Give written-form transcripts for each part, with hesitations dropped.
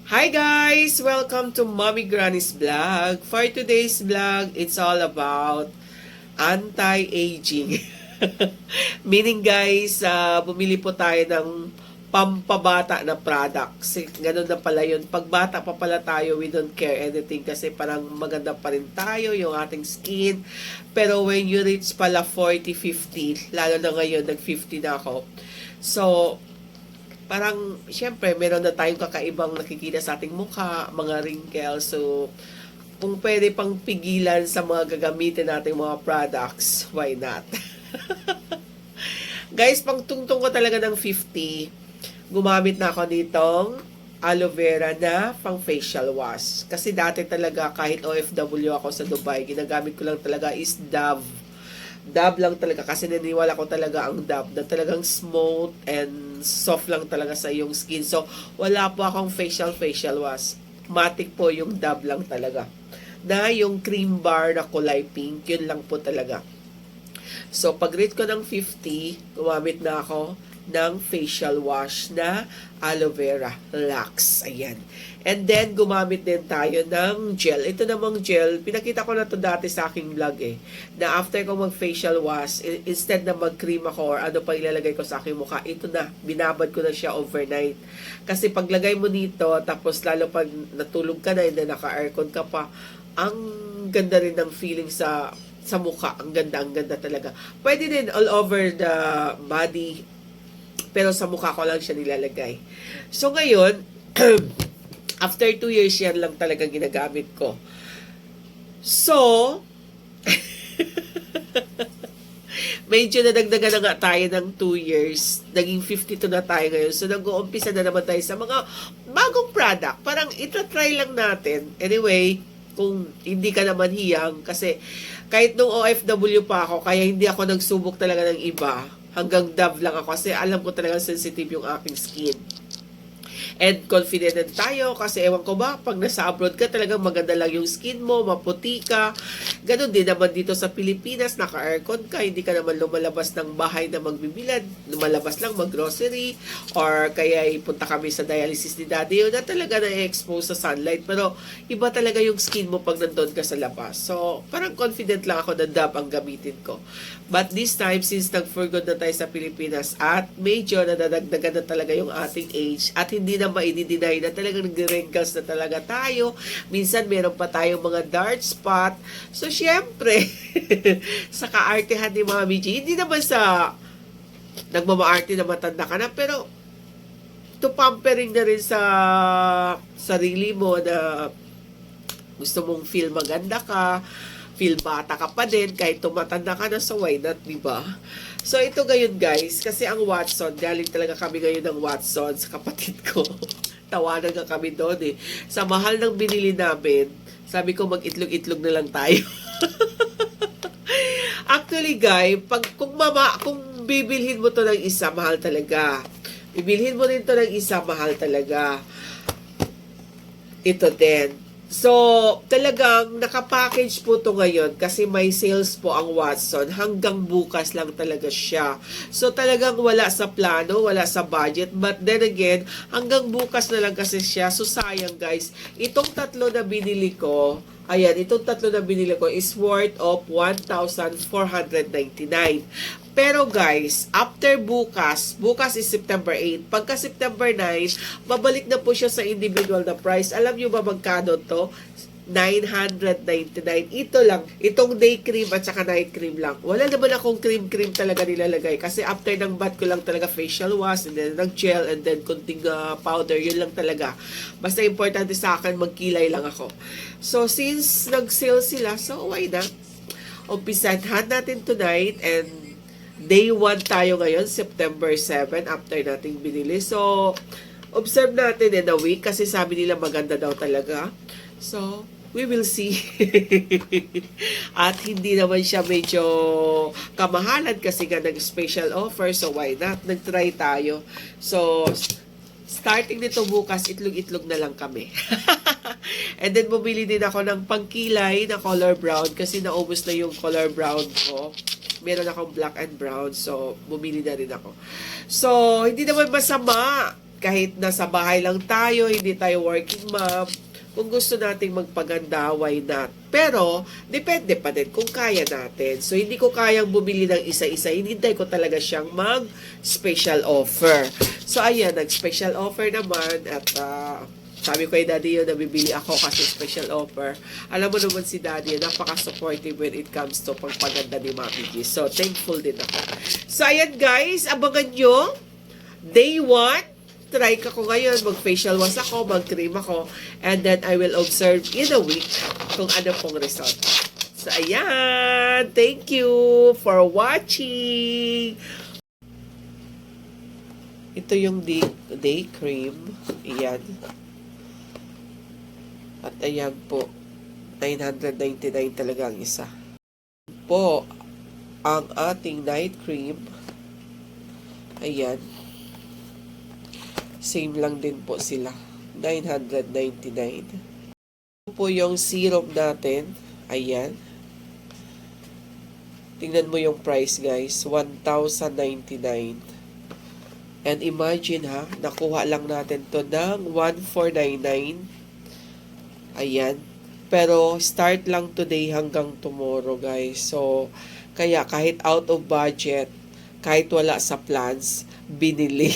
Hi guys! Welcome to Mommy Granny's vlog. For today's vlog, it's all about anti-aging. Meaning guys, bumili po tayo ng pampabata na products. Ganun na pala yun. Pag bata pa pala tayo, we don't care anything kasi parang maganda pa rin tayo, yung ating skin. Pero when you reach pala 40, 50, lalo na ngayon, nag-50 na ako. So, parang, syempre, meron na tayong kakaibang nakikita sa ating mukha, mga wrinkles. So, kung pwede pang pigilan sa mga gagamitin nating mga products, why not? Guys, pang tungtong ko talaga ng 50, gumamit na ako nitong aloe vera na pang facial wash. Kasi dati talaga, kahit OFW ako sa Dubai, ginagamit ko lang talaga is Dove. Dove lang talaga kasi naniwala ko talaga ang Dove na talagang smooth and soft lang talaga sa iyong skin. So, wala po akong facial wash. Matic po yung Dove lang talaga. Na yung cream bar na kulay pink, yun lang po talaga. So, pag rate ko ng 50, gumamit na ako ng facial wash na aloe vera lax. Ayan. And then, gumamit din tayo ng gel. Ito namang gel, pinakita ko na to dati sa aking vlog na after ko mag-facial wash, instead na mag-cream ako or ano pa ilalagay ko sa aking mukha, ito na, binabad ko na siya overnight. Kasi paglagay mo nito, tapos lalo pag natulog ka na, and then naka-aircon ka pa, ang ganda rin ng feeling sa mukha. Ang ganda talaga. Pwede din all over the body, pero sa mukha ko lang siya nilalagay. So ngayon, after 2 years, yan lang talagang ginagamit ko. So, medyo nadagdagan na nga tayo ng 2 years. Naging 52 na tayo ngayon. So, nag-uumpisa na naman tayo sa mga bagong product. Parang itatry lang natin. Anyway, kung hindi ka naman hiyang, kasi kahit nung OFW pa ako, kaya hindi ako nagsubok talaga ng iba. Hanggang Dove lang ako kasi alam ko talaga sensitive yung aking skin. And confident din tayo kasi ewan ko ba, pag nasa abroad ka talagang maganda lang yung skin mo, maputi ka. Ganon din naman dito sa Pilipinas, naka-aircon ka, hindi ka naman lumalabas ng bahay na magbibilad, lumalabas lang mag-grocery, or kaya ipunta kami sa dialysis ni Daddy, yun na talaga na-expose sa sunlight. Pero iba talaga yung skin mo pag nandun ka sa labas. So, parang confident lang ako na Dove ang gamitin ko. But this time, since nag-for good na tayo sa Pilipinas at medyo nadadagdagan na talaga yung ating age at hindi na maidideny na talagang nag-wrinkles na talaga tayo. Minsan meron pa tayong mga dark spot. So, syempre, sa kaartehan ni Mami G, hindi naman sa nagmamaarte na matanda ka na, pero to pampering na rin sa sarili mo na gusto mong feel maganda ka, feel bata ka pa din, kahit tumatanda ka na, so why not, diba? So, ito ngayon guys, kasi ang Watson, galing talaga kami ngayon ng Watson sa kapatid ko. Tawanan nga kami doon Sa mahal ng binili namin, sabi ko mag-itlog-itlog na lang tayo. Actually guys, kung bibilhin mo to ng isa, mahal talaga. Bibilhin mo rin to ng isa, mahal talaga. Ito din. So, talagang nakapackage po to ngayon kasi may sales po ang Watson. Hanggang bukas lang talaga siya. So, talagang wala sa plano, wala sa budget. But then again, hanggang bukas na lang kasi siya. So, sayang guys. Itong tatlo na binili ko, itong tatlo na binili ko is worth of 1,499. Pero guys, after bukas is September 8. Pagka September 9, babalik na po siya sa individual na price. Alam nyo ba magkano to? 999. Ito lang. Itong day cream at saka night cream lang. Wala naman akong cream talaga nilalagay. Kasi after ng bath ko lang talaga facial wash, and then nag-gel, and then kunting powder. Yun lang talaga. Basta importante sa akin, magkilay lang ako. So, since nag-sale sila, so why not? Umpisahan natin tonight, and Day 1 tayo ngayon, September 7, after nating binili. So, observe natin in a week kasi sabi nila maganda daw talaga. So, we will see. At hindi naman siya medyo kamahalan kasi nga nag-special offer. So, why not? Nag-try tayo. So, starting nito bukas, itlog-itlog na lang kami. And then, bumili din ako ng pangkilay na color brown kasi naubos na yung color brown ko. Meron akong black and brown. So, bumili na rin ako. So, hindi naman masama kahit nasa bahay lang tayo, hindi tayo working mom, kung gusto nating magpaganda, why not? Pero, depende pa din kung kaya natin. So, hindi ko kayang bumili ng isa-isa. Hinintay ko talaga siyang mag-special offer. So, ayan, nag-special offer naman. At sabi ko kay Daddy yun, nabibili ako kasi special offer. Alam mo naman si Daddy, napaka-supportive when it comes to pagpaganda ni Mami G. So, thankful din ako. So, ayan guys, abangan nyo. Day 1. Try ko ngayon, mag-facial wash ako, mag-cream ako, and then I will observe in a week kung ano pong result. So, ayan! Thank you for watching! Ito yung day cream. Ayan. At ayan po, 999 talaga ang isa. Po, ang ating night cream. Ayan. Same lang din po sila. 999. Ito po yung serum natin. Ayan. Tingnan mo yung price guys. 1,099. And imagine ha, nakuha lang natin to ng 1,499. Ayan. Pero start lang today hanggang tomorrow guys. So, kaya kahit out of budget, kahit wala sa plans, binili.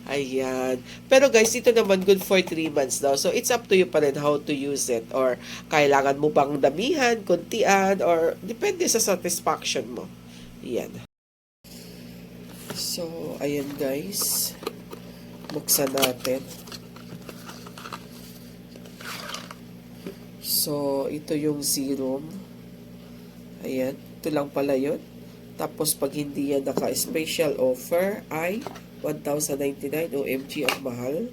Ayan. Pero guys, ito naman good for 3 months daw. So, it's up to you pa rin how to use it. Or, kailangan mo bang damihan, kuntian, or depende sa satisfaction mo. Ayan. So, ayan guys. Buksan natin. So, ito yung serum. Ayan. Ito lang pala yun. Tapos, pag hindi yan naka-special offer, ay 1,099. OMG, ang mahal.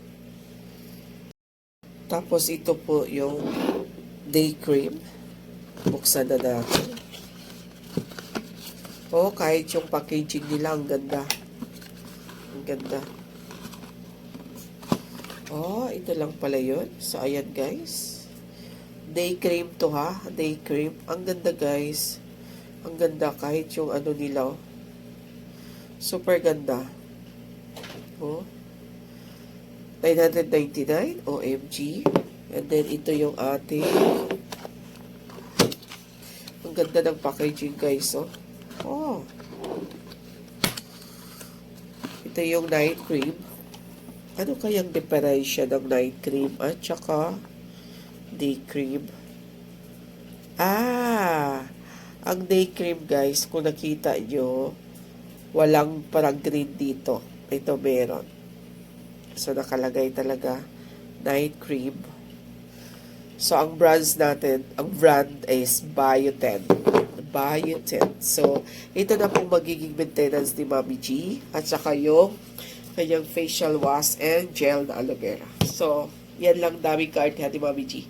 Tapos, ito po yung day cream. Buksan na natin. Oh, kahit yung packaging nila, ang ganda. Ang ganda. Oh, ito lang pala yun. So, ayan guys. Day cream to ha. Day cream. Ang ganda guys. Ang ganda kahit yung ano nila. Super ganda. Oh. 999. OMG. And then ito yung ating. Ang ganda ng packaging guys. Oh. Oh. Ito yung night cream. Ano kayang diferensya ng night cream at saka day cream? Ang day cream guys, kung nakita nyo, walang parang green dito. Ito meron. So, nakalagay talaga night cream. So, ang brands natin, ang brand is Biotin. Biotin. So, ito na pong magiging maintenance ni Mami G. At saka yung kanyang facial wash and gel na aloe vera. So, yan lang daming card ni Mami G.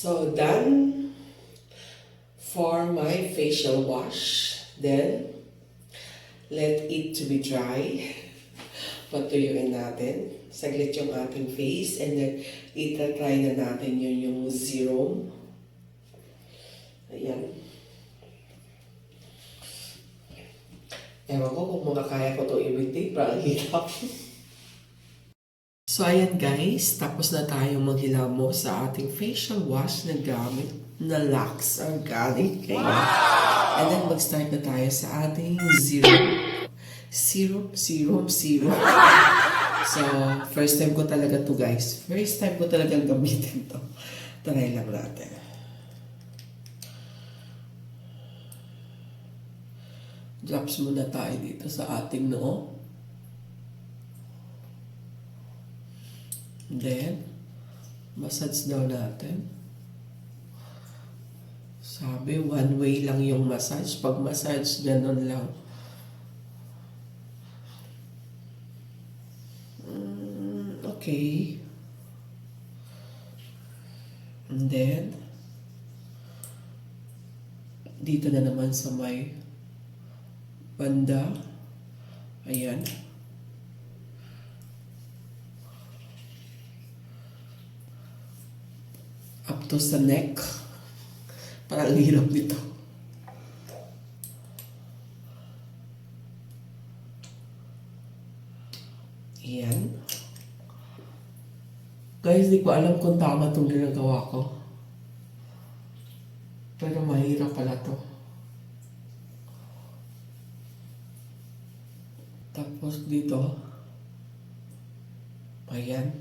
So, done for my facial wash. Then, let it to be dry. Patuyuin natin. saglit yung ating face and then itatry na natin yun yung serum. Ayan. Ewan ko kung makakaya ko to imitate, pero ang hirap. So ayan guys, tapos na tayo maghilamos sa ating facial wash na gamit na Lux Organic. Okay? Wow! And then mag-start na tayo sa ating serum. So, first time ko talaga to guys. First time ko talagang gamitin to. Try lang natin. Drops muna tayo dito sa ating noo. Then, massage daw natin. Sabi, one way lang yung massage. Pag massage, ganun lang. Okay. And then, dito na naman sa may banda. Ayan. Up to sa neck. Parang hirap nito. Ayan. Guys, di ko alam kung tama itong ginagawa ko. Pero mahirap pala to. Tapos dito. Ayan.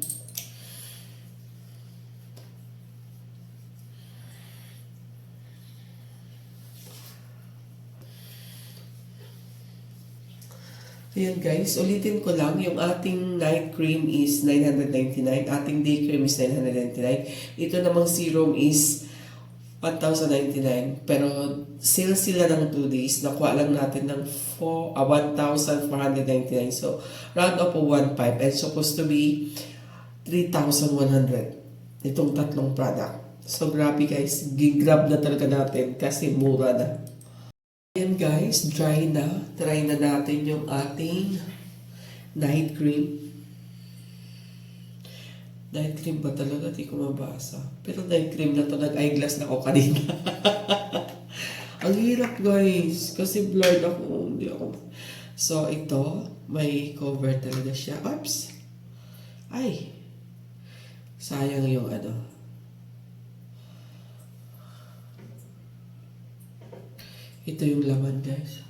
Ayan guys, ulitin ko lang, yung ating night cream is 999, ating day cream is 999, ito namang serum is 1,099, pero sale sila ng 2 days, nakuha lang natin ng 1,499, so round up po 1,500 and supposed to be 3,100 itong tatlong product. So grabe guys, gigrab na talaga natin kasi mura na. Ayan guys, dry na. Try na natin yung ating night cream. Night cream ba talaga? Di ko mabasa. Pero night cream na to, nag-eyeglass na ako kanina. Ang hirap guys, kasi blurred ako. Hindi ako. So ito, may cover talaga siya. Oops! Ay! Sayang yung ano. Ito yung laman guys.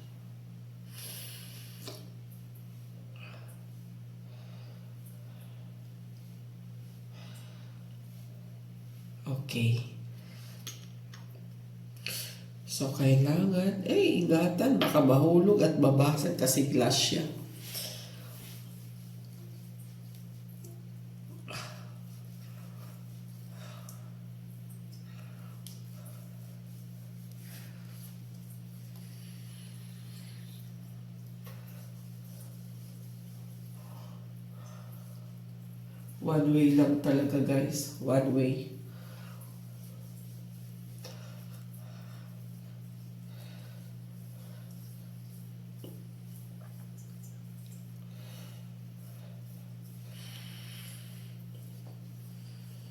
Okay. So kailangan, ingatan, baka mahulog at mabasag kasi glass siya. One way lang talaga guys. One way.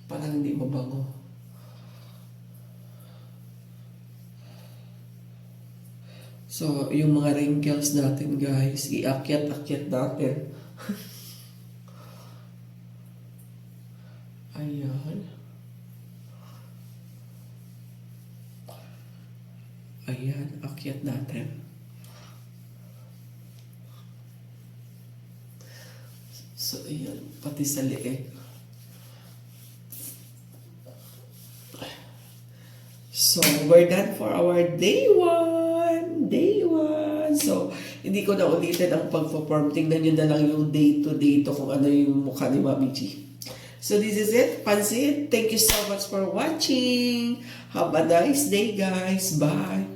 Parang hindi mabango. So, yung mga wrinkles natin guys, iakyat-akyat natin. Ayan. Ayan, akyat natin. So, ayan, pati sa leeg. So, we're done for our day 1. Day 1. So, hindi ko na ulitin ang pag-perform. Tingnan nyo na lang yung day-to-day to kung ano yung mukha ni Mami G. So this is it, Pansit. Thank you so much for watching. Have a nice day, guys. Bye.